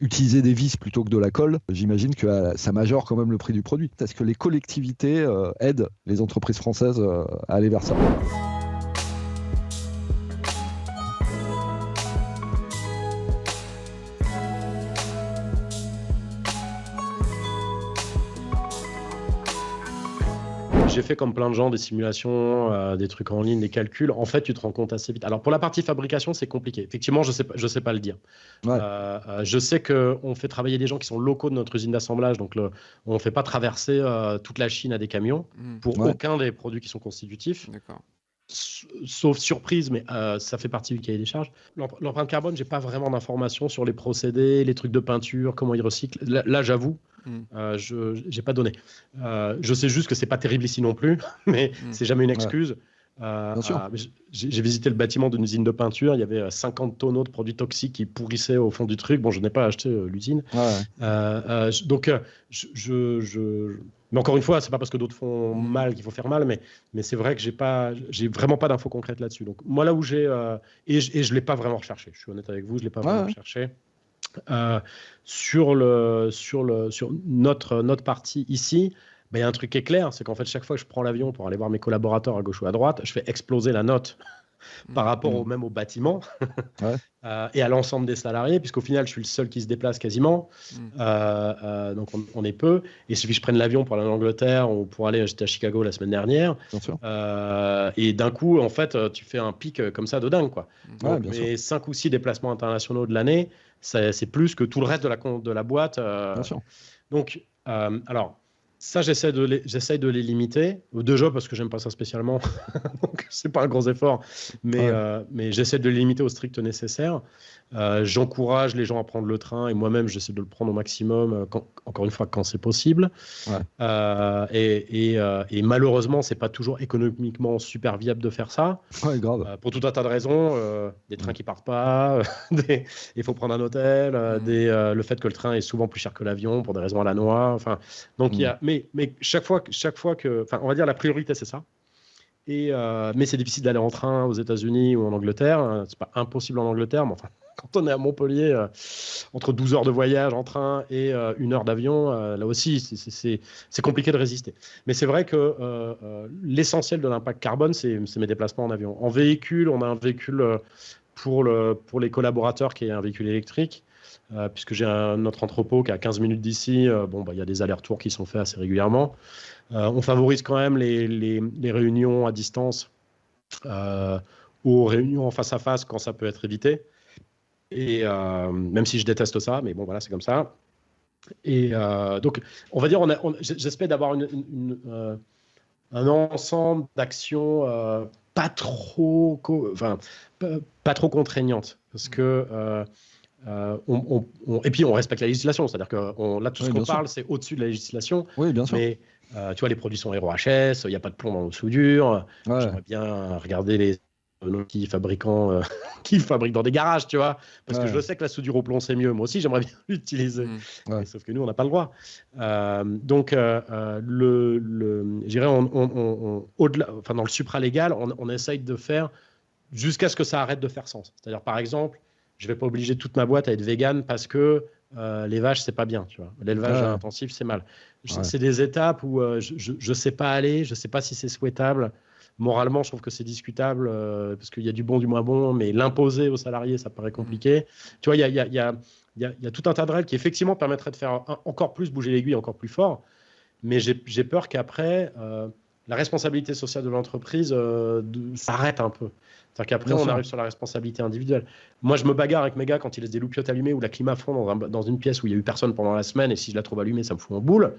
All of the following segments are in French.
utiliser des vis plutôt que de la colle, j'imagine que ça majore quand même le prix du produit. Est-ce que les collectivités aident les entreprises françaises à aller vers ça ? J'ai fait comme plein de gens des simulations, des trucs en ligne, des calculs. En fait, tu te rends compte assez vite. Alors, pour la partie fabrication, c'est compliqué. Effectivement, je sais pas le dire. Ouais. Je sais qu'on fait travailler des gens qui sont locaux de notre usine d'assemblage. Donc, on ne fait pas traverser toute la Chine à des camions pour aucun des produits qui sont constitutifs. D'accord. Sauf surprise, mais ça fait partie du cahier des charges. L'empreinte carbone, j'ai pas vraiment d'informations sur les procédés, les trucs de peinture, comment ils recyclent. Là j'avoue, je n'ai pas donné. Je sais juste que c'est pas terrible ici non plus, mais c'est jamais une excuse. Bien sûr. J'ai visité le bâtiment d'une usine de peinture, il y avait 50 tonneaux de produits toxiques qui pourrissaient au fond du truc. Bon, je n'ai pas acheté l'usine. Donc, mais encore une fois, c'est pas parce que d'autres font mal qu'il faut faire mal, mais c'est vrai que j'ai vraiment pas d'infos concrètes là-dessus. Donc, moi, là où j'ai... et je l'ai pas vraiment recherché, je suis honnête avec vous, je l'ai pas vraiment recherché. Sur notre partie ici, il y a un truc qui est clair, c'est qu'en fait, chaque fois que je prends l'avion pour aller voir mes collaborateurs à gauche ou à droite, je fais exploser la note par rapport même au bâtiment et à l'ensemble des salariés, puisqu'au final, je suis le seul qui se déplace quasiment. Donc, on est peu. Et il suffit que je prenne l'avion pour aller en Angleterre ou pour aller, j'étais à Chicago la semaine dernière. Et d'un coup, en fait, tu fais un pic comme ça de dingue, quoi. Donc, mais 5 ou 6 déplacements internationaux de l'année, c'est plus que tout le reste de la boîte. Donc, alors... Ça, j'essaie de les limiter. Déjà parce que j'aime pas ça spécialement, donc c'est pas un gros effort, mais j'essaie de les limiter au strict nécessaire. J'encourage les gens à prendre le train et moi-même, j'essaie de le prendre au maximum, encore une fois, quand c'est possible. Et malheureusement, c'est pas toujours économiquement super viable de faire ça. Grave. Pour tout un tas de raisons, des trains qui partent pas, il faut prendre un hôtel, le fait que le train est souvent plus cher que l'avion pour des raisons à la noix. Enfin, donc il y a, mais chaque fois que, enfin, on va dire la priorité c'est ça. Mais c'est difficile d'aller en train aux États-Unis ou en Angleterre. C'est pas impossible en Angleterre, mais enfin, quand on est à Montpellier, entre 12 heures de voyage en train et 1 heure d'avion, là aussi, c'est compliqué de résister. Mais c'est vrai que l'essentiel de l'impact carbone, c'est mes déplacements en avion. En véhicule, on a un véhicule pour les collaborateurs qui est un véhicule électrique. Puisque j'ai notre entrepôt qui est à 15 minutes d'ici, il y a des allers-retours qui sont faits assez régulièrement. On favorise quand même les réunions à distance aux réunions en face à face quand ça peut être évité. Et même si je déteste ça, mais bon, voilà, c'est comme ça. Et donc, on va dire, j'espère d'avoir un ensemble d'actions pas trop contraignantes. Parce que... et puis on respecte la législation, c'est-à-dire que là tout ce qu'on parle c'est au-dessus de la législation. Oui, bien sûr. Mais tu vois, les produits sont RoHS, il n'y a pas de plomb dans nos soudures. J'aimerais bien regarder les qui fabriquent dans des garages, tu vois, parce que je sais que la soudure au plomb c'est mieux. Moi aussi j'aimerais bien l'utiliser, sauf que nous on n'a pas le droit. Donc je dirais au-delà, enfin dans le supralégal, on essaye de faire jusqu'à ce que ça arrête de faire sens. C'est-à-dire par exemple, je ne vais pas obliger toute ma boîte à être végane parce que les vaches, c'est pas bien. Tu vois. L'élevage intensif, c'est mal. C'est des étapes où je ne sais pas aller, je ne sais pas si c'est souhaitable. Moralement, je trouve que c'est discutable parce qu'il y a du bon, du moins bon, mais l'imposer aux salariés, ça paraît compliqué. Tu vois, il y a tout un tas de règles qui, effectivement, permettraient de faire encore plus bouger l'aiguille, encore plus fort. Mais j'ai peur qu'après, la responsabilité sociale de l'entreprise s'arrête un peu. C'est-à-dire qu'après, on arrive sur la responsabilité individuelle. Moi, je me bagarre avec mes gars quand ils laissent des loupiottes allumées ou la clim à fond dans une pièce où il n'y a eu personne pendant la semaine, et si je la trouve allumée, ça me fout en boule.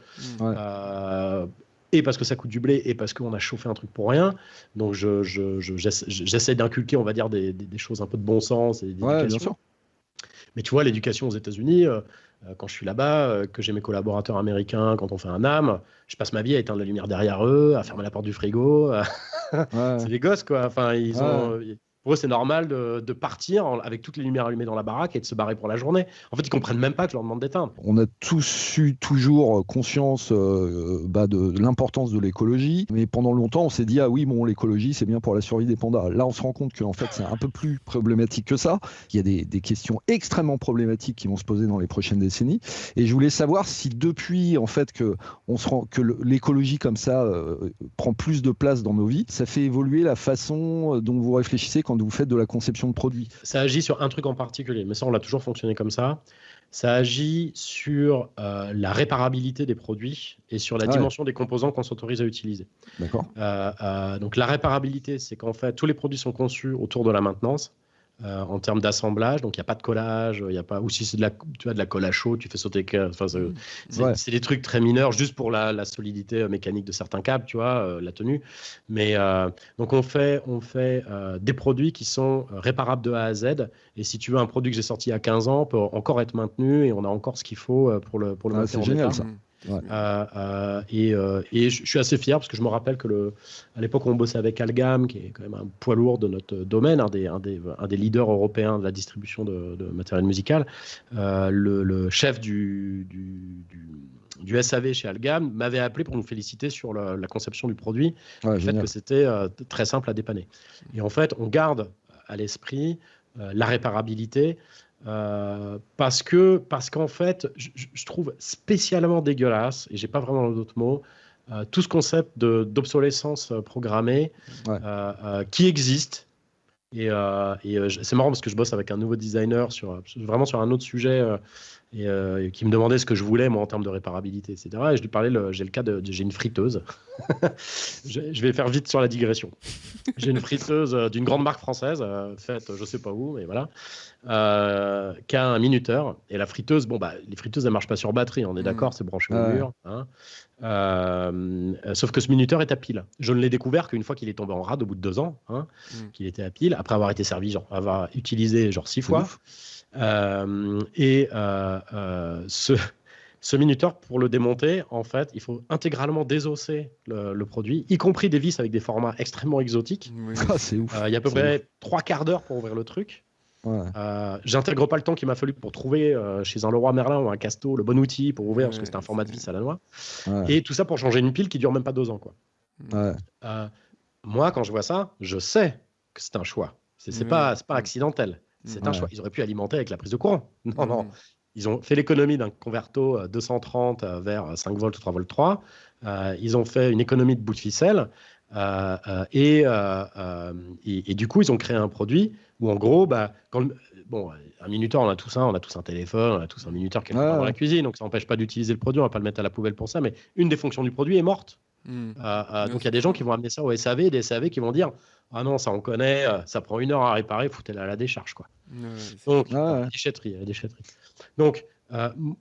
Et parce que ça coûte du blé, et parce qu'on a chauffé un truc pour rien. Donc, j'essaie d'inculquer, on va dire, des choses un peu de bon sens et d'éducation. Bien sûr. Mais tu vois, l'éducation aux États-Unis, quand je suis là-bas, que j'ai mes collaborateurs américains, quand on fait un âme, je passe ma vie à éteindre la lumière derrière eux, à fermer la porte du frigo. C'est des gosses, quoi. Enfin, Pour eux, c'est normal de partir avec toutes les lumières allumées dans la baraque et de se barrer pour la journée. En fait, ils comprennent même pas que je leur demande d'éteindre. On a tous eu toujours conscience de l'importance de l'écologie, mais pendant longtemps, on s'est dit, ah oui, bon, l'écologie, c'est bien pour la survie des pandas. Là, on se rend compte qu'en fait, c'est un peu plus problématique que ça. Il y a des questions extrêmement problématiques qui vont se poser dans les prochaines décennies. Et je voulais savoir si depuis, en fait, que l'écologie comme ça prend plus de place dans nos vies, ça fait évoluer la façon dont vous réfléchissez quand vous faites de la conception de produits. Ça agit sur un truc en particulier, mais ça, on l'a toujours fonctionné comme ça. Ça agit sur la réparabilité des produits et sur la dimension des composants qu'on s'autorise à utiliser. D'accord. Donc la réparabilité, c'est qu'en fait, tous les produits sont conçus autour de la maintenance. En termes d'assemblage, donc il n'y a pas de collage, il y a pas, ou si c'est de la colle à chaud, tu fais sauter, enfin, c'est des trucs très mineurs, juste pour la solidité mécanique de certains câbles, tu vois, la tenue. Mais donc on fait des produits qui sont réparables de A à Z, et si tu veux un produit que j'ai sorti il y a 15 ans peut encore être maintenu, et on a encore ce qu'il faut pour le maintenir. C'est génial ça. Ouais. Et je suis assez fier parce que je me rappelle que à l'époque on bossait avec Algam, qui est quand même un poids lourd de notre domaine, un des leaders européens de la distribution de matériel musical. Le chef du SAV chez Algam m'avait appelé pour nous féliciter sur la conception du produit, le fait que c'était très simple à dépanner. Et en fait, on garde à l'esprit la réparabilité. Parce qu'en fait, je trouve spécialement dégueulasse, et j'ai pas vraiment d'autres mots, tout ce concept d'obsolescence programmée qui existe. Et c'est marrant parce que je bosse avec un nouveau designer vraiment sur un autre sujet et qui me demandait ce que je voulais moi en termes de réparabilité, etc. Et je lui parlais, j'ai une friteuse. je vais faire vite sur la digression. J'ai une friteuse d'une grande marque française, faite je sais pas où, mais voilà, qui a un minuteur. Et la friteuse, les friteuses elles marchent pas sur batterie, on est d'accord, c'est branché au mur. Hein. Sauf que ce minuteur est à pile. Je ne l'ai découvert qu'une fois qu'il est tombé en rade au bout de 2 ans, qu'il était à pile, après avoir été servi, avoir utilisé 6 fois. Ce minuteur, pour le démonter, en fait, il faut intégralement désosser le produit, y compris des vis avec des formats extrêmement exotiques. Oui. C'est ouf. Il y a à peu près 3/4 d'heure pour ouvrir le truc. Ouais. J'intègre pas le temps qu'il m'a fallu pour trouver chez un Leroy Merlin ou un Casto le bon outil pour ouvrir, parce que c'est un format de vis à la noix. Et tout ça pour changer une pile qui dure même pas 2 ans, quoi. Moi, quand je vois ça, je sais que c'est un choix. C'est pas accidentel. C'est un choix. Ils auraient pu alimenter avec la prise de courant. Non. Ils ont fait l'économie d'un converto 230 vers 5 volts ou 3 volts 3. Ils ont fait une économie de bout de ficelle. Et du coup, ils ont créé un produit où, en gros, un minuteur, on a tous un téléphone, on a tous un minuteur quelque part dans la cuisine, donc ça n'empêche pas d'utiliser le produit, on ne va pas le mettre à la poubelle pour ça, mais une des fonctions du produit est morte. Donc il y a des gens qui vont amener ça au SAV, des SAV qui vont dire ah non, ça on connaît, ça prend 1 heure à réparer, foutez-la à la décharge, quoi. Donc déchetterie. Donc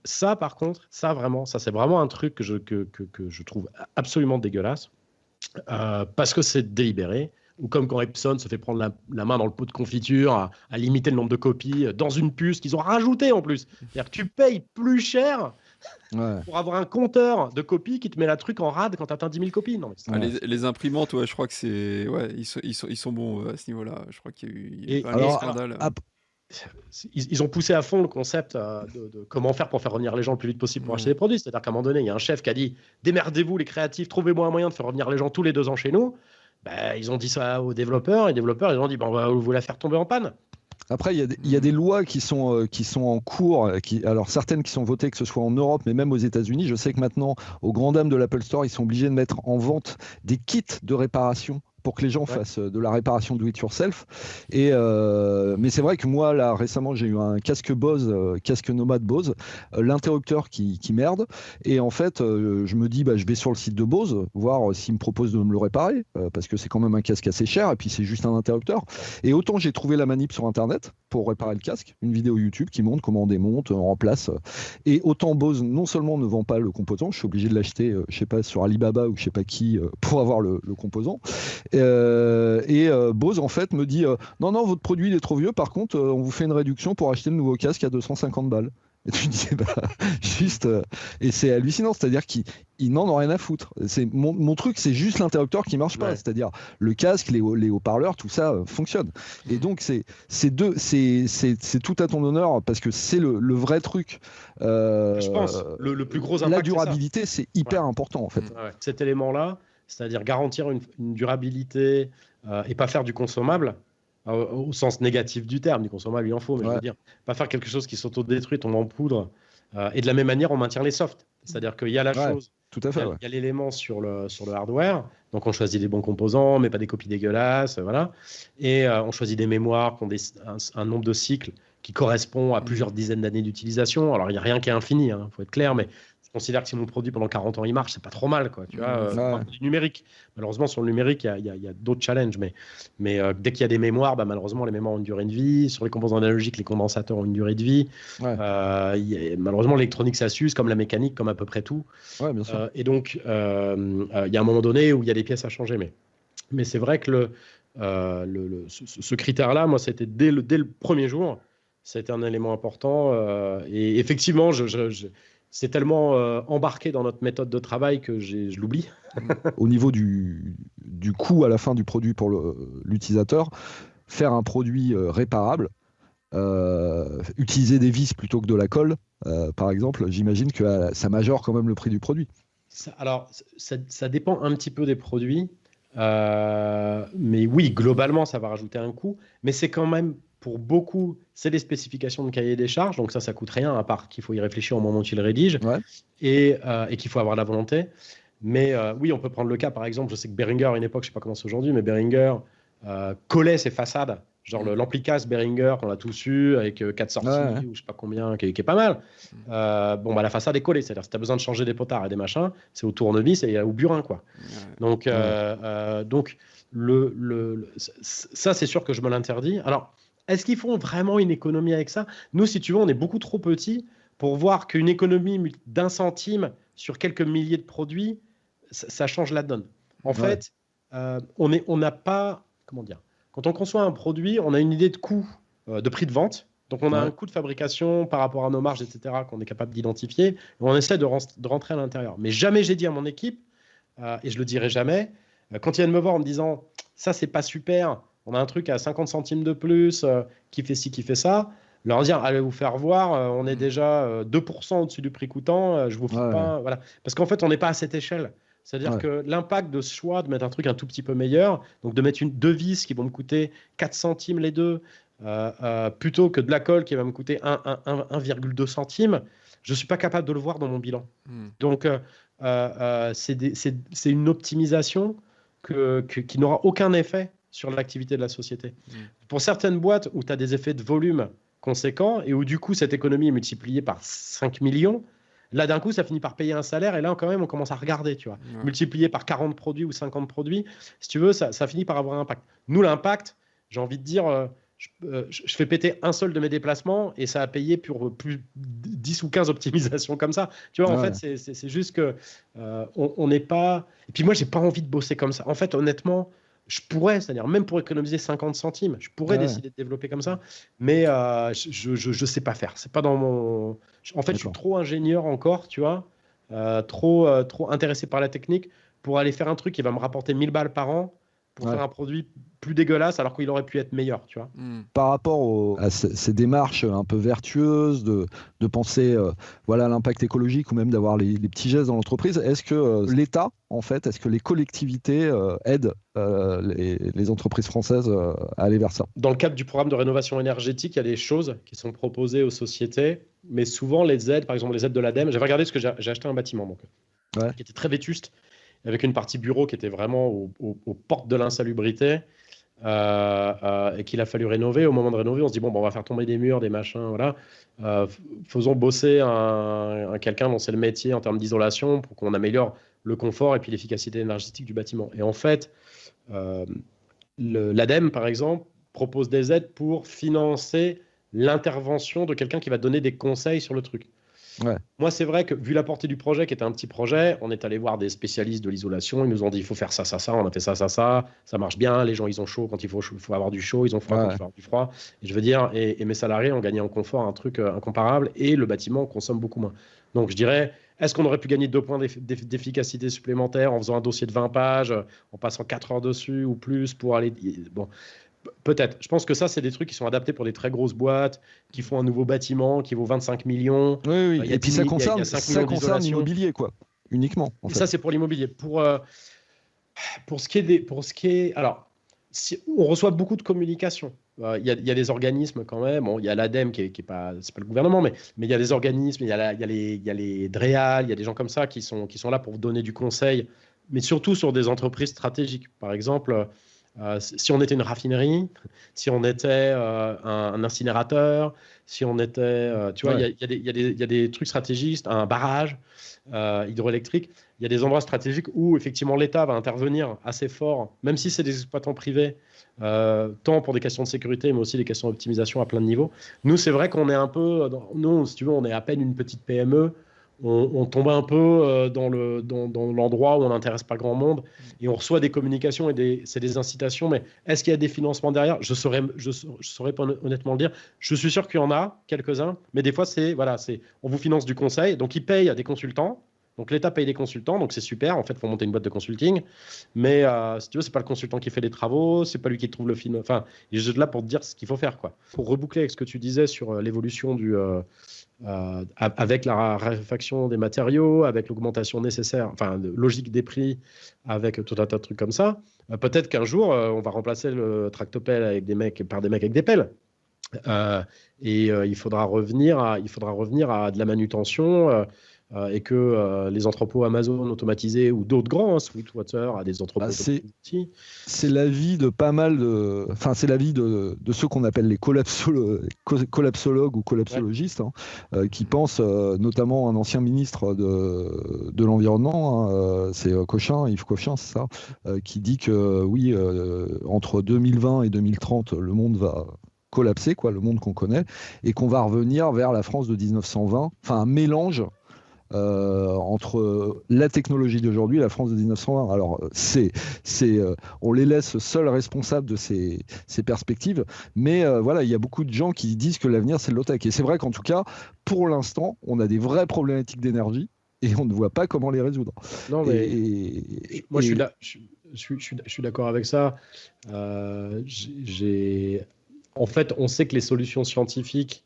ça par contre, ça c'est vraiment un truc que je trouve absolument dégueulasse, parce que c'est délibéré. Ou comme quand Epson se fait prendre la main dans le pot de confiture à limiter le nombre de copies dans une puce qu'ils ont rajouté en plus. C'est-à-dire que tu payes plus cher pour avoir un compteur de copies qui te met la truc en rade quand tu atteins 10 000 copies. Non, mais les imprimantes, je crois que c'est... ils sont bons à ce niveau-là. Je crois qu'il y a eu pas de scandale. Ils ont poussé à fond le concept de comment faire pour faire revenir les gens le plus vite possible pour acheter des produits. C'est-à-dire qu'à un moment donné, il y a un chef qui a dit « Démerdez-vous les créatifs, trouvez-moi un moyen de faire revenir les gens tous les 2 ans chez nous ». Ils ont dit ça aux développeurs, et les développeurs ils ont dit on va vous la faire tomber en panne. Après, il y a des lois qui sont en cours, alors certaines qui sont votées, que ce soit en Europe, mais même aux États-Unis. Je sais que maintenant, aux grandes dames de l'Apple Store, ils sont obligés de mettre en vente des kits de réparation pour que les gens fassent de la réparation do it yourself. Mais c'est vrai que moi, là, récemment, j'ai eu un casque Bose, casque Nomad Bose, l'interrupteur qui merde. Et en fait, je me dis, je vais sur le site de Bose, voir s'ils me proposent de me le réparer, parce que c'est quand même un casque assez cher, et puis c'est juste un interrupteur. Et autant j'ai trouvé la manip sur Internet pour réparer le casque, une vidéo YouTube qui montre comment on démonte, on remplace. Et autant Bose, non seulement ne vend pas le composant, je suis obligé de l'acheter, je sais pas, sur Alibaba ou je sais pas qui, pour avoir le composant. Bose en fait me dit non, votre produit il est trop vieux, par contre on vous fait une réduction pour acheter le nouveau casque à 250 balles. Et tu disais, juste. Et c'est hallucinant, c'est-à-dire qu'ils n'en ont rien à foutre. Mon truc, c'est juste l'interrupteur qui marche pas. C'est-à-dire le casque, les haut-parleurs, tout ça fonctionne. Et donc, c'est tout à ton honneur parce que c'est le vrai truc. Je pense, le plus gros impact. La durabilité, c'est hyper important, en fait. Cet élément-là, c'est-à-dire garantir une durabilité et pas faire du consommable. Au sens négatif du terme, du consommable il en faut, mais je veux dire, pas faire quelque chose qui s'auto-détruit, tombe en poudre, et de la même manière on maintient les softs, c'est-à-dire qu'il y a la chose, tout à fait, il y a l'élément sur le hardware, donc on choisit des bons composants, mais pas des copies dégueulasses, voilà, et on choisit des mémoires qui ont un nombre de cycles qui correspond à plusieurs dizaines d'années d'utilisation. Alors il n'y a rien qui est infini, faut être clair, mais je considère que si mon produit pendant 40 ans il marche, c'est pas trop mal, quoi. Tu vois, du numérique. Malheureusement, sur le numérique, il y a d'autres challenges, mais dès qu'il y a des mémoires, malheureusement, les mémoires ont une durée de vie. Sur les composants analogiques, les condensateurs ont une durée de vie. Malheureusement, l'électronique, ça s'use, comme la mécanique, comme à peu près tout. Bien sûr. Et donc, il y a un moment donné où il y a des pièces à changer. Mais c'est vrai que ce critère-là, moi, c'était dès le premier jour, c'était un élément important. Et effectivement, c'est tellement embarqué dans notre méthode de travail que je l'oublie. Au niveau du coût à la fin du produit pour l'utilisateur, faire un produit réparable, utiliser des vis plutôt que de la colle, par exemple, j'imagine que ça majore quand même le prix du produit. Ça dépend un petit peu des produits. Mais oui, globalement, ça va rajouter un coût. Mais c'est quand même... Pour beaucoup, c'est les spécifications de cahier des charges, donc ça coûte rien, à part qu'il faut y réfléchir au moment où tu le rédiges, et qu'il faut avoir la volonté. Mais oui, on peut prendre le cas, par exemple, je sais que Behringer, à une époque, je ne sais pas comment c'est aujourd'hui, mais Behringer collait ses façades, genre l'amplicas Behringer, qu'on a tous eu, avec 4 sorties, ou je ne sais pas combien, qui est pas mal. La façade est collée, c'est-à-dire si tu as besoin de changer des potards et des machins, c'est au tournevis et au burin, quoi. Donc, ça, c'est sûr que je me l'interdis. Alors, est-ce qu'ils font vraiment une économie avec ça? Nous, si tu veux, on est beaucoup trop petits pour voir qu'une économie d'1 centime sur quelques milliers de produits, ça change la donne. En fait, on n'a pas... Comment dire? Quand on conçoit un produit, on a une idée de coût, de prix de vente. Donc, on a un coût de fabrication par rapport à nos marges, etc., qu'on est capable d'identifier. Et on essaie de rentrer à l'intérieur. Mais jamais j'ai dit à mon équipe, et je le dirai jamais, quand ils viennent me voir en me disant « ça, c'est pas super », on a un truc à 50 centimes de plus qui fait ci, qui fait ça. Leur dire, allez vous faire voir, on est déjà 2% au-dessus du prix coûtant, je vous fais pas. Voilà. Parce qu'en fait, on n'est pas à cette échelle. C'est-à-dire que l'impact de ce choix de mettre un truc un tout petit peu meilleur, donc de mettre deux vis qui vont me coûter 4 centimes les deux, plutôt que de la colle qui va me coûter 1,2 centimes, je ne suis pas capable de le voir dans mon bilan. Donc, c'est une optimisation qui n'aura aucun effet sur l'activité de la société. Pour certaines boîtes où tu as des effets de volume conséquents et où du coup cette économie est multipliée par 5 millions, là d'un coup ça finit par payer un salaire et là quand même on commence à regarder, tu vois. Multiplié par 40 produits ou 50 produits, si tu veux, ça finit par avoir un impact. Nous, l'impact, j'ai envie de dire, je fais péter un seul de mes déplacements et ça a payé pour plus 10 ou 15 optimisations comme ça. Tu vois, en fait, c'est juste que on n'est pas... Et puis moi, j'ai pas envie de bosser comme ça. En fait, honnêtement, je pourrais, c'est-à-dire même pour économiser 50 centimes, je pourrais décider de développer comme ça, mais je sais pas faire. C'est pas dans mon... En fait, je suis trop ingénieur encore, tu vois, trop intéressé par la technique pour aller faire un truc qui va me rapporter 1000 balles par an pour faire un produit plus dégueulasse alors qu'il aurait pu être meilleur, tu vois. Par rapport à ces démarches un peu vertueuses de penser voilà, l'impact écologique ou même d'avoir les petits gestes dans l'entreprise, est-ce que l'État, en fait, est-ce que les collectivités aident les entreprises françaises à aller vers ça? Dans le cadre du programme de rénovation énergétique, il y a des choses qui sont proposées aux sociétés, mais souvent les aides, par exemple les aides de l'ADEME, j'avais regardé ce que j'ai acheté un bâtiment donc, qui était très vétuste, avec une partie bureau qui était vraiment aux portes de l'insalubrité et qu'il a fallu rénover. Au moment de rénover, on se dit, on va faire tomber des murs, des machins, voilà. Faisons bosser quelqu'un dont c'est le métier en termes d'isolation pour qu'on améliore le confort et puis l'efficacité énergétique du bâtiment. Et en fait, l'ADEME, par exemple, propose des aides pour financer l'intervention de quelqu'un qui va donner des conseils sur le truc. Ouais. Moi, c'est vrai que vu la portée du projet, qui était un petit projet, on est allé voir des spécialistes de l'isolation. Ils nous ont dit, il faut faire ça, ça, ça. On a fait ça, ça, ça. Ça marche bien. Les gens, ils ont chaud quand il faut avoir du chaud. Ils ont froid quand il faut avoir du froid. Et je veux dire, et mes salariés ont gagné en confort un truc incomparable. Et le bâtiment consomme beaucoup moins. Donc, je dirais, est-ce qu'on aurait pu gagner 2 points d'efficacité supplémentaires en faisant un dossier de 20 pages, en passant 4 heures dessus ou plus pour aller... Bon, peut-être. Je pense que ça, c'est des trucs qui sont adaptés pour des très grosses boîtes, qui font un nouveau bâtiment, qui vaut 25 millions. Oui. Et puis ça concerne l'immobilier, quoi, uniquement. En fait. Ça, c'est pour l'immobilier. Pour ce qui est... Alors, on reçoit beaucoup de communication. Il y a des organismes quand même. Bon, il y a l'ADEME qui est pas, c'est pas le gouvernement, mais il y a des organismes, il y a les DREAL, il y a des gens comme ça qui sont là pour vous donner du conseil, mais surtout sur des entreprises stratégiques. Par exemple, si on était une raffinerie, si on était un incinérateur, si on était, tu vois, il y a des trucs stratégiques, un barrage hydroélectrique. Il y a des endroits stratégiques où effectivement l'État va intervenir assez fort, même si c'est des exploitants privés, tant pour des questions de sécurité, mais aussi des questions d'optimisation à plein de niveaux. Nous, c'est vrai qu'on est un peu, nous, si tu veux, on est à peine une petite PME. On tombe un peu dans l'endroit où on n'intéresse pas grand monde et on reçoit des communications et c'est des incitations. Mais est-ce qu'il y a des financements derrière ? Je saurais pas honnêtement le dire. Je suis sûr qu'il y en a quelques-uns, mais des fois, on vous finance du conseil. Donc, ils payent à des consultants. Donc, l'État paye des consultants, donc c'est super. En fait, il faut monter une boîte de consulting. Mais si tu veux, c'est pas le consultant qui fait les travaux, c'est pas lui qui trouve le film. Enfin, il est juste là pour te dire ce qu'il faut faire, quoi. Pour reboucler avec ce que tu disais sur l'évolution avec la raréfaction des matériaux, avec l'augmentation nécessaire, enfin, logique des prix, avec tout un tas de trucs comme ça, peut-être qu'un jour, on va remplacer le tractopelle par des mecs avec des pelles. Il faudra revenir à de la manutention et que les entrepôts Amazon automatisés ou d'autres grands, Sweetwater, à des entrepôts automatisés. C'est l'avis de pas mal de... Enfin, c'est l'avis de ceux qu'on appelle les collapsologues ou collapsologistes, qui pensent, notamment un ancien ministre de l'Environnement, c'est Yves Cochin, c'est ça, qui dit que oui, entre 2020 et 2030, le monde va collapser, quoi, le monde qu'on connaît, et qu'on va revenir vers la France de 1920, enfin un mélange entre la technologie d'aujourd'hui et la France de 1920. Alors, on les laisse seuls responsables de ces perspectives, mais voilà, il y a beaucoup de gens qui disent que l'avenir, c'est le low-tech. Et c'est vrai qu'en tout cas, pour l'instant, on a des vraies problématiques d'énergie et on ne voit pas comment les résoudre. Non, mais moi, je suis d'accord avec ça. En fait, on sait que les solutions scientifiques,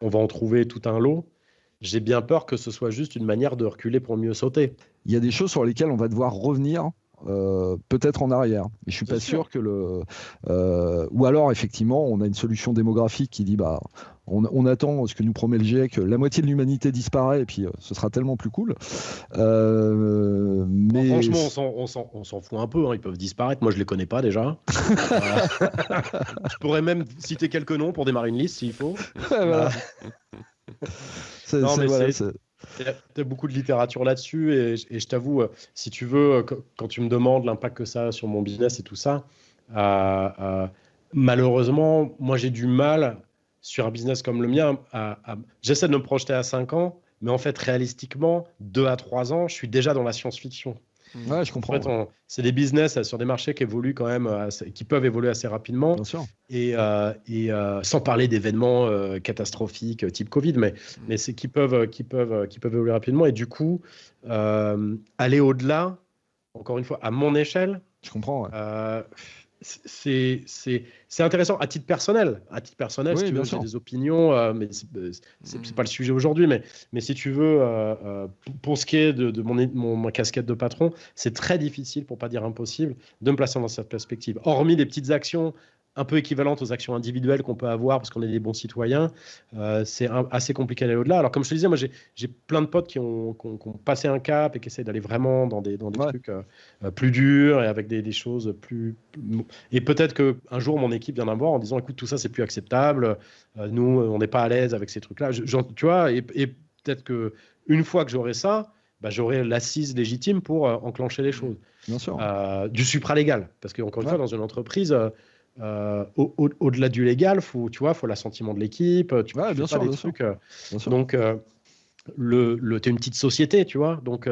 on va en trouver tout un lot. J'ai bien peur que ce soit juste une manière de reculer pour mieux sauter. Il y a des choses sur lesquelles on va devoir revenir, peut-être en arrière. Mais je suis pas sûr que ou alors, effectivement, on a une solution démographique qui dit on attend ce que nous promet le GIEC, la moitié de l'humanité disparaît et puis ce sera tellement plus cool. Mais... Franchement, on s'en fout un peu, ils peuvent disparaître. Moi, je les connais pas déjà. Je pourrais même citer quelques noms pour démarrer une liste s'il faut. Voilà. Tu as beaucoup de littérature là-dessus et je t'avoue, si tu veux, quand tu me demandes l'impact que ça a sur mon business et tout ça, malheureusement, moi j'ai du mal sur un business comme le mien. J'essaie de me projeter à 5 ans, mais en fait, réalistiquement, 2 à 3 ans, je suis déjà dans la science-fiction. Ouais, je comprends. En fait, c'est des business sur des marchés qui évoluent quand même, qui peuvent évoluer assez rapidement. Bien sûr. Et sans parler d'événements catastrophiques type Covid, mais c'est qui peuvent évoluer rapidement. Et du coup, aller au-delà, encore une fois, à mon échelle, je comprends. Ouais. C'est intéressant à titre personnel. Oui, si tu veux, j'ai des opinions, mais c'est pas le sujet aujourd'hui. Mais si tu veux, pour ce qui est de ma casquette de patron, c'est très difficile, pour pas dire impossible, de me placer dans cette perspective. Hormis des petites actions un peu équivalentes aux actions individuelles qu'on peut avoir parce qu'on est des bons citoyens, c'est assez compliqué d'aller au-delà. Alors comme je te disais, moi j'ai plein de potes qui ont passé un cap et qui essaient d'aller vraiment dans des trucs plus durs et avec des choses plus... Et peut-être qu'un jour mon équipe viendra me voir en disant écoute, tout ça c'est plus acceptable, nous on n'est pas à l'aise avec ces trucs-là, tu vois, et peut-être qu'une fois que j'aurai ça, j'aurai l'assise légitime pour enclencher les choses. Bien sûr. Du supralégal, parce qu'encore une fois, dans une entreprise... au-delà du légal, faut l'assentiment de l'équipe, tu vois, bien sûr, des trucs. Bien sûr. Donc, t'es une petite société, tu vois. Donc,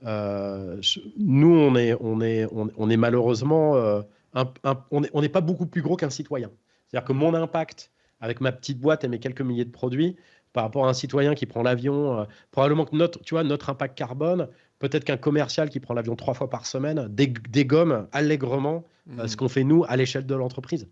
nous, on est malheureusement, on n'est pas beaucoup plus gros qu'un citoyen. C'est-à-dire que mon impact avec ma petite boîte et mes quelques milliers de produits par rapport à un citoyen qui prend l'avion, probablement que notre impact carbone, peut-être qu'un commercial qui prend l'avion 3 fois par semaine dégomme allègrement ce qu'on fait nous à l'échelle de l'entreprise.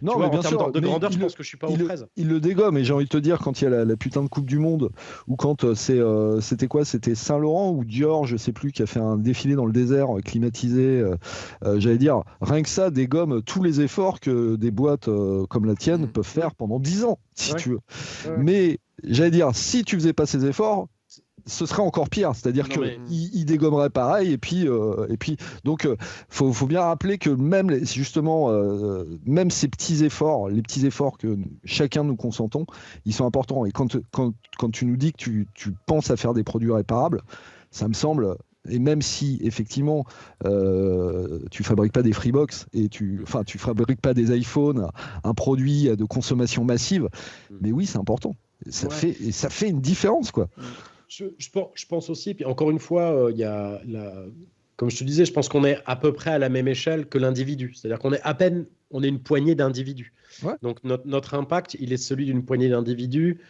Non, mais bien sûr, de grandeur, je pense que je suis pas aux fraises. Il le dégomme, et j'ai envie de te dire, quand il y a la putain de Coupe du Monde, ou quand c'était quoi? C'était Saint-Laurent ou Dior, je sais plus, qui a fait un défilé dans le désert climatisé. J'allais dire, rien que ça dégomme tous les efforts que des boîtes comme la tienne peuvent faire pendant 10 ans, si tu veux. Ouais. Mais j'allais dire, si tu faisais pas ces efforts, ce serait encore pire, c'est-à-dire qu'il dégommerait pareil, et puis donc faut bien rappeler que même justement même ces petits efforts, les petits efforts que chacun nous consentons, ils sont importants. Et quand tu nous dis que tu penses à faire des produits réparables, ça me semble. Et même si effectivement tu fabriques pas des Freebox et tu fabriques pas des iPhones, un produit de consommation massive, mais oui, c'est important. Ça fait une différence, quoi. Je pense aussi, puis encore une fois, comme je te disais, je pense qu'on est à peu près à la même échelle que l'individu. C'est-à-dire qu'on est une poignée d'individus. Ouais. Donc notre impact, il est celui d'une poignée d'individus.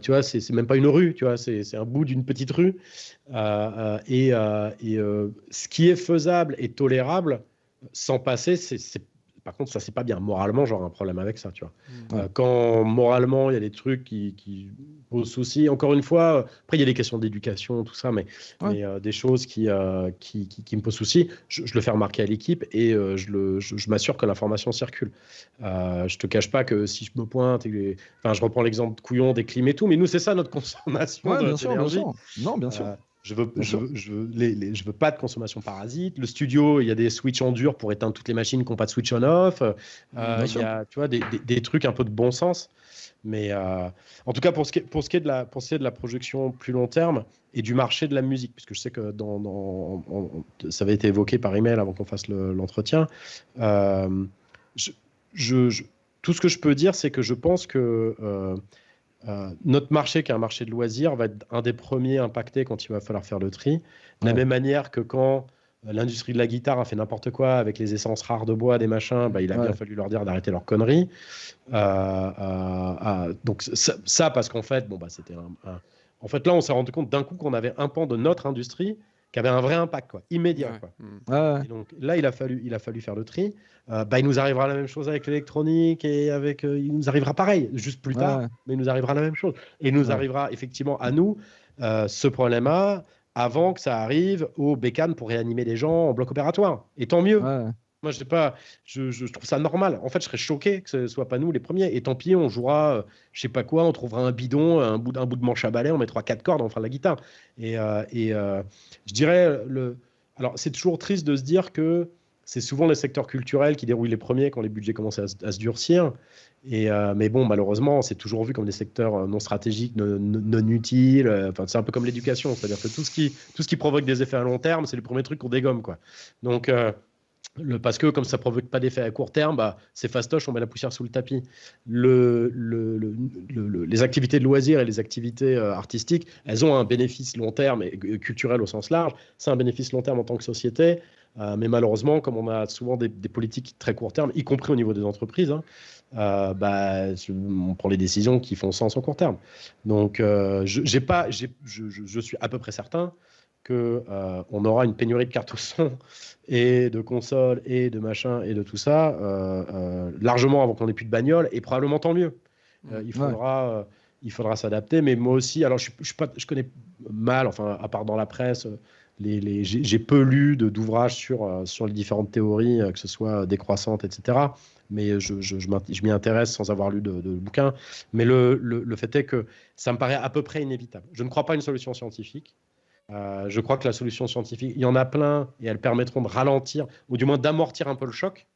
Tu vois, c'est même pas une rue, tu vois, c'est un bout d'une petite rue. Ce qui est faisable et tolérable, sans passer, par contre, ça, c'est pas bien. Moralement, j'aurais un problème avec ça, tu vois. Ouais. Quand moralement, il y a des trucs qui posent souci. Encore une fois, après, il y a des questions d'éducation, tout ça, mais des choses qui me posent souci, je le fais remarquer à l'équipe et je m'assure que l'information circule. Je te cache pas que si je me pointe, je reprends l'exemple de Couillon, des clims et tout, mais nous, c'est ça notre consommation d'énergie. Non, bien sûr. Je veux pas de consommation parasite. Le studio, il y a des switches en dur pour éteindre toutes les machines qui n'ont pas de switch on-off. Il y a, tu vois, des trucs un peu de bon sens. Mais en tout cas, pour ce qui est de la projection plus long terme et du marché de la musique, puisque je sais que ça avait été évoqué par email avant qu'on fasse l'entretien. Tout ce que je peux dire, c'est que je pense que notre marché, qui est un marché de loisirs, va être un des premiers impactés quand il va falloir faire le tri. De la même manière que quand l'industrie de la guitare a fait n'importe quoi avec les essences rares de bois, des machins, il a bien fallu leur dire d'arrêter leurs conneries. Donc ça, parce qu'en fait, c'était en fait, là, on s'est rendu compte d'un coup qu'on avait un pan de notre industrie qui avait un vrai impact, quoi, immédiat. Quoi. Et donc là, il a fallu faire le tri. Il nous arrivera la même chose avec l'électronique et avec. Il nous arrivera pareil, juste plus tard, mais il nous arrivera la même chose. Et il nous arrivera effectivement à nous ce problème-là avant que ça arrive aux bécanes pour réanimer les gens en bloc opératoire. Et tant mieux. Moi, je trouve ça normal. En fait, je serais choqué que ce ne soit pas nous les premiers. Et tant pis, on jouera, je sais pas quoi, on trouvera un bidon, un bout de manche à balai, on mettra 4 cordes, on fera de la guitare. Et je dirais, alors c'est toujours triste de se dire que c'est souvent les secteurs culturels qui déroulent les premiers quand les budgets commencent à se durcir. Mais bon, malheureusement, c'est toujours vu comme des secteurs non stratégiques, non utiles. C'est un peu comme l'éducation, c'est-à-dire que tout ce qui provoque des effets à long terme, c'est le premier truc qu'on dégomme, quoi. Donc parce que comme ça provoque pas d'effet à court terme, c'est fastoche, on met la poussière sous le tapis. Les activités de loisirs et les activités artistiques, elles ont un bénéfice long terme et culturel au sens large. C'est un bénéfice long terme en tant que société, mais malheureusement, comme on a souvent des politiques très court terme, y compris au niveau des entreprises, on prend les décisions qui font sens au court terme. Donc, je suis à peu près certain qu'on aura une pénurie de cartes son et de consoles et de machins et de tout ça largement avant qu'on n'ait plus de bagnole, et probablement tant mieux. Il faudra s'adapter, mais moi aussi, alors je connais mal, enfin à part dans la presse, j'ai peu lu d'ouvrages sur les différentes théories, que ce soit décroissantes, etc. Mais je m'y intéresse sans avoir lu de bouquins. Mais le fait est que ça me paraît à peu près inévitable. Je ne crois pas à une solution scientifique. Je crois que la solution scientifique, il y en a plein et elles permettront de ralentir ou du moins d'amortir un peu le choc.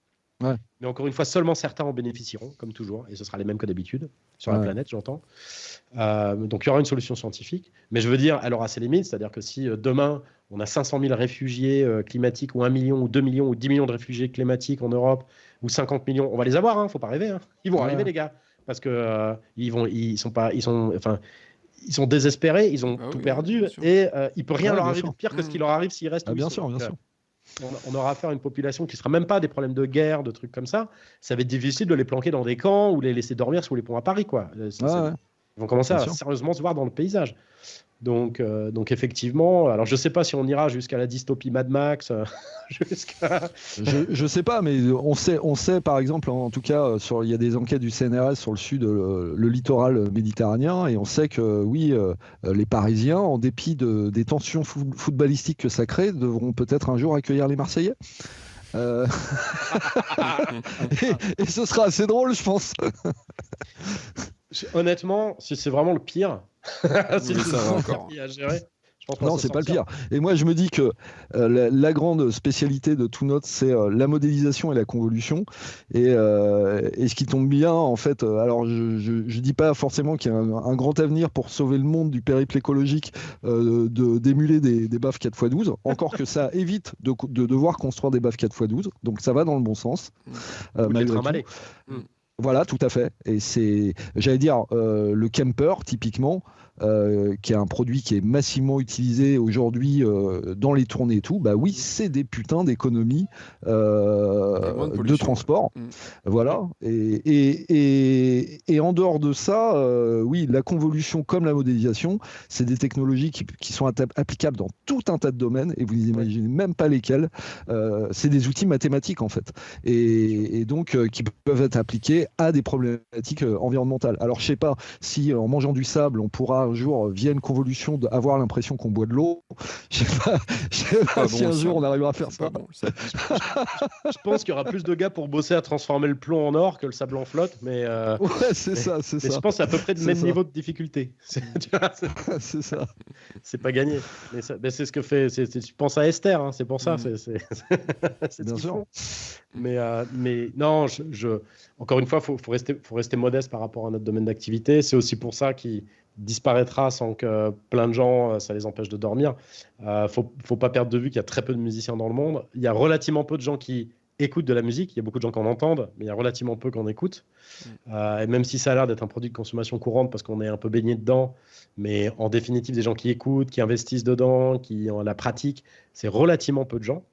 Mais encore une fois, seulement certains en bénéficieront, comme toujours, et ce sera les mêmes que d'habitude sur la planète, j'entends. Donc il y aura une solution scientifique, mais je veux dire, elle aura ses limites, c'est-à-dire que si demain on a 500 000 réfugiés climatiques, ou 1 million, ou 2 millions, ou 10 millions de réfugiés climatiques en Europe, ou 50 millions, on va les avoir, faut pas rêver, ils vont arriver, les gars, parce que ils sont désespérés, ils ont tout perdu, et il peut rien leur arriver de pire que ce qui leur arrive s'ils restent. Bien sûr. On aura affaire à une population qui ne sera même pas des problèmes de guerre, de trucs comme ça. Ça va être difficile de les planquer dans des camps ou les laisser dormir sous les ponts à Paris, quoi. Ils vont commencer à sérieusement se voir dans le paysage. Donc effectivement, alors je sais pas si on ira jusqu'à la dystopie Mad Max, je sais pas, mais on sait par exemple, en tout cas, il y a des enquêtes du CNRS sur le sud, le littoral méditerranéen, et on sait que oui, les Parisiens, en dépit des tensions footballistiques que ça crée, devront peut-être un jour accueillir les Marseillais. Et ce sera assez drôle, je pense. Honnêtement, si c'est vraiment le pire, c'est ça va encore. À gérer, non, c'est pas le pire. Et moi, je me dis que la grande spécialité de Two Notes, c'est la modélisation et la convolution. Et ce qui tombe bien, en fait, alors je dis pas forcément qu'il y a un grand avenir pour sauver le monde du périple écologique d'émuler des baffes 4x12, encore que ça évite de devoir construire des baffes 4x12. Donc ça va dans le bon sens. Malgré tout. Voilà, tout à fait. Et c'est, j'allais dire, le camper, typiquement, qui est un produit qui est massivement utilisé aujourd'hui dans les tournées et tout, bah oui, c'est des putains d'économies de transport. Voilà. Et en dehors de ça, oui, la convolution comme la modélisation, c'est des technologies qui sont applicables dans tout un tas de domaines, et vous n'imaginez même pas lesquels. C'est des outils mathématiques, en fait. Et donc, qui peuvent être appliqués à des problématiques environnementales. Alors, je sais pas si en mangeant du sable, on pourra un jour, via une convolution, avoir l'impression qu'on boit de l'eau. Je sais pas si un jour on arrivera à faire ça. Bon, je pense qu'il y aura plus de gars pour bosser à transformer le plomb en or que le sable en flotte, mais c'est ça. Je pense à peu près le même niveau de difficulté. C'est ça. C'est pas gagné. Mais c'est ce que fait. Tu penses à Esther, hein, c'est pour ça. C'est bien sûr. Mais non, encore une fois, faut rester modeste par rapport à notre domaine d'activité. C'est aussi pour ça qu'il disparaîtra sans que plein de gens, ça les empêche de dormir. Faut pas perdre de vue qu'il y a très peu de musiciens dans le monde. Il y a relativement peu de gens qui écoutent de la musique. Il y a beaucoup de gens qui en entendent, mais il y a relativement peu qui en écoutent. Et même si ça a l'air d'être un produit de consommation courante parce qu'on est un peu baigné dedans, mais en définitive, des gens qui écoutent, qui investissent dedans, qui ont la pratique, c'est relativement peu de gens.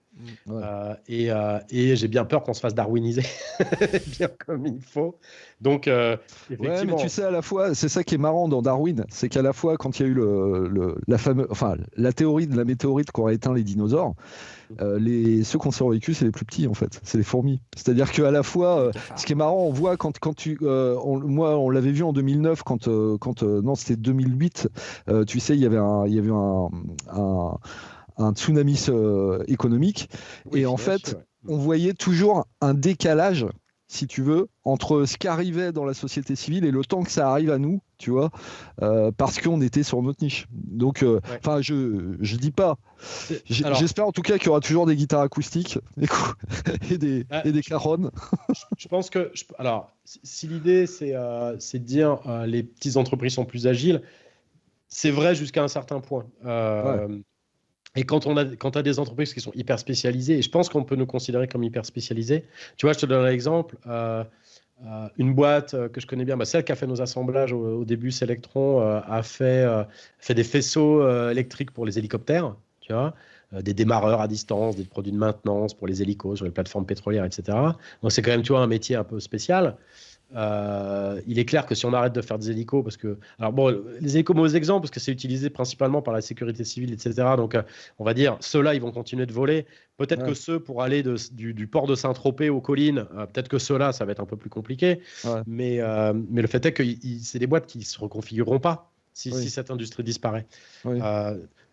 Et j'ai bien peur qu'on se fasse darwiniser bien comme il faut. Donc, effectivement. Ouais, mais tu sais, à la fois, c'est ça qui est marrant dans Darwin, c'est qu'à la fois, quand il y a eu la théorie de la météorite qui aurait éteint les dinosaures, ceux qu'on survécu, c'est les plus petits, en fait, c'est les fourmis. C'est-à-dire qu'à la fois, ce qui est marrant, on voit quand moi, on l'avait vu en 2009, non, c'était 2008, tu sais, il y avait eu un tsunami économique, et en fait, on voyait toujours un décalage, si tu veux, entre ce qui arrivait dans la société civile et le temps que ça arrive à nous, tu vois, parce qu'on était sur notre niche. Donc, je dis pas. J'espère en tout cas qu'il y aura toujours des guitares acoustiques et des caronnes. Je pense que, alors, si l'idée c'est de dire les petites entreprises sont plus agiles, c'est vrai jusqu'à un certain point. Et quand tu as des entreprises qui sont hyper spécialisées, et je pense qu'on peut nous considérer comme hyper spécialisés, tu vois, je te donne un exemple, une boîte que je connais bien, celle qui a fait nos assemblages au début, Selectron, a fait des faisceaux électriques pour les hélicoptères, tu vois, des démarreurs à distance, des produits de maintenance pour les hélicos sur les plateformes pétrolières, etc. Donc c'est quand même, tu vois, un métier un peu spécial. Il est clair que si on arrête de faire des hélicos, parce que, alors bon, les hélicos, mauvais exemple, parce que c'est utilisé principalement par la sécurité civile, etc. Donc, on va dire, ceux-là, ils vont continuer de voler. Peut-être que ceux pour aller du port de Saint-Tropez aux collines, peut-être que ceux-là, ça va être un peu plus compliqué. Mais le fait est que c'est des boîtes qui ne se reconfigureront pas si cette industrie disparaît.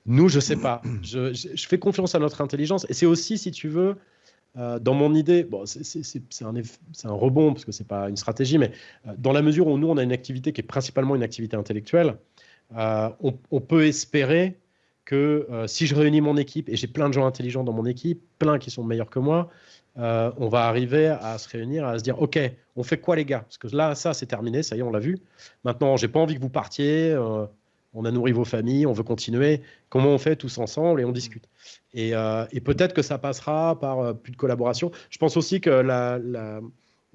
Nous, je ne sais pas. Je fais confiance à notre intelligence. Et c'est aussi, si tu veux, dans mon idée, bon, c'est un rebond parce que c'est pas une stratégie, mais dans la mesure où nous on a une activité qui est principalement une activité intellectuelle, on peut espérer que si je réunis mon équipe, et j'ai plein de gens intelligents dans mon équipe, plein qui sont meilleurs que moi, on va arriver à se réunir, à se dire ok, on fait quoi les gars? Parce que là, ça c'est terminé, ça y est, on l'a vu. Maintenant, j'ai pas envie que vous partiez. On a nourri vos familles, on veut continuer. Comment on fait tous ensemble et on discute. Et peut-être que ça passera par plus de collaboration. Je pense aussi que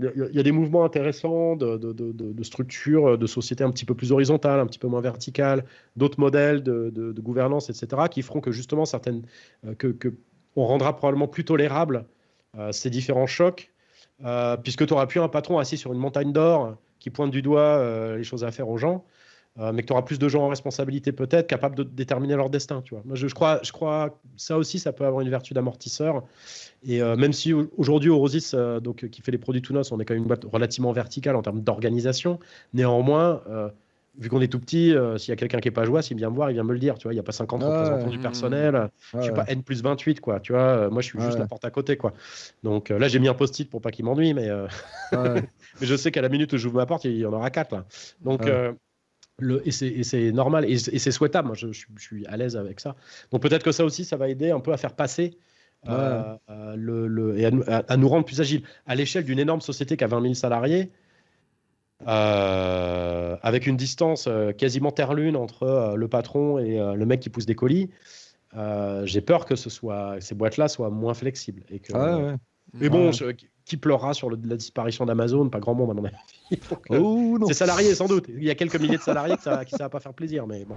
y a des mouvements intéressants de structures, de sociétés un petit peu plus horizontales, un petit peu moins verticales, d'autres modèles de gouvernance, etc., qui feront que justement on rendra probablement plus tolérable ces différents chocs, puisque tu n'auras plus un patron assis sur une montagne d'or qui pointe du doigt les choses à faire aux gens, mais que tu auras plus de gens en responsabilité peut-être, capables de déterminer leur destin. Tu vois. Moi, je crois ça aussi, ça peut avoir une vertu d'amortisseur. Et même si aujourd'hui, Eurosis, qui fait les produits Tunos, on est quand même une boîte relativement verticale en termes d'organisation, néanmoins, vu qu'on est tout petit, s'il y a quelqu'un qui n'est pas joie, s'il vient me voir, il vient me le dire. Tu vois, il n'y a pas 50 représentants du personnel. Je ne suis pas N+28, quoi. Tu vois, moi, je suis juste la porte à côté, quoi. Donc là, j'ai mis un post-it pour pas qu'il m'ennuie, mais, mais je sais qu'à la minute où j'ouvre ma porte, il y en aura 4, là. Donc, et c'est normal, et c'est souhaitable. Moi, je suis à l'aise avec ça. Donc peut-être que ça aussi, ça va aider un peu à faire passer et à nous rendre plus agiles. À l'échelle d'une énorme société qui a 20 000 salariés, avec une distance quasiment terre-lune entre le patron et le mec qui pousse des colis, j'ai peur que ces boîtes-là soient moins flexibles. Et que, mais bon, qui pleurera sur la disparition d'Amazon? Pas grand monde, à mon avis. C'est salariés, sans doute. Il y a quelques milliers de salariés qui ça va pas faire plaisir, mais bon.